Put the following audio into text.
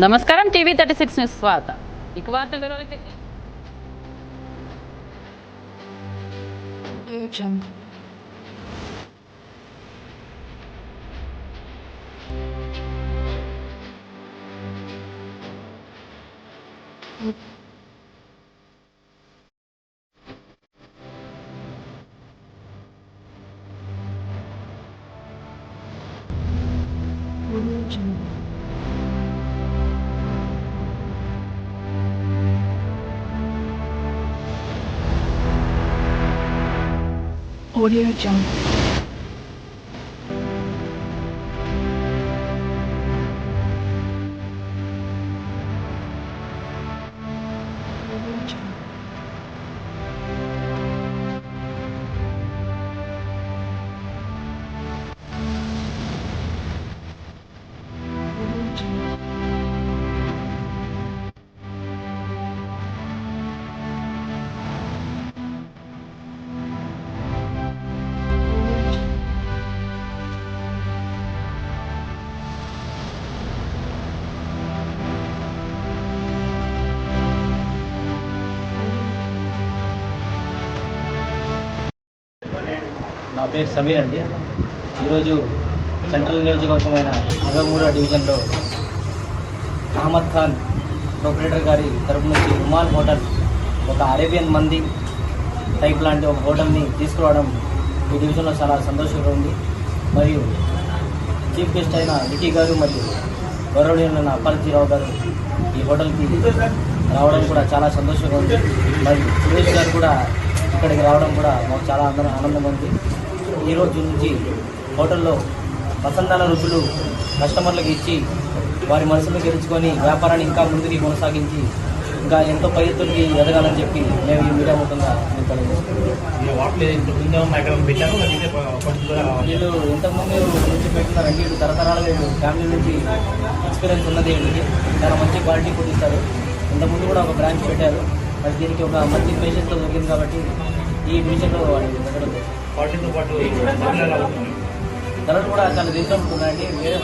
నమస్కారం TV 36 news స్వాగతం. ఇక వార్తలు వివరాలైతే Audio Jungle. నా పేరు సమీర్ అండి. ఈరోజు సెంట్రల్ నియోజకవర్గమైన 23వ డివిజన్లో అహ్మద్ ఖాన్ ప్రొపరేటర్ గారి తరపు నుంచి ఉమాన్ హోటల్ ఒక అరేబియన్ మంది టైప్ లాంటి ఒక హోటల్ని తీసుకురావడం ఈ డివిజన్లో చాలా సంతోషంగా ఉంది. మరియు చీఫ్ గెస్ట్ అయిన వికీ గారు మరియు గౌరవనీయులైన అప్పాజీరావు గారు ఈ హోటల్కి రావడం కూడా చాలా సంతోషంగా ఉంది. మరియు సురేష్ గారు కూడా ఇక్కడికి రావడం కూడా మాకు చాలా ఆనందంగా ఉంది. ఈ రోజు నుంచి హోటల్లో పసందాల రుచులు కస్టమర్లకు ఇచ్చి వారి మనసును గెలుచుకొని వ్యాపారాన్ని ఇంకా ముందుకు కొనసాగించి ఇంకా ఎంతో పై ఎత్తులకి ఎదగాలని చెప్పి మేము ఈ మీడియా ముఖంగా వీళ్ళు ఇంతకుముందు నుంచి పెట్టున్నారండి. వీళ్ళు తరతరాలుగా ఫ్యామిలీ నుంచి ఎక్స్పీరియన్స్ ఉన్నది. చాలా మంచి క్వాలిటీ ఫుడ్ ఇస్తారు. ఇంతకుముందు కూడా ఒక బ్రాంచ్ పెట్టారు. మరి దీనికి ఒక మంచి పేషెంట్తో దొరికింది కాబట్టి ఈ డివిజన్లో పెట్టడం ధరలు కూడా చాలా రీజనబుల్ ఉన్నాయండి. వేరే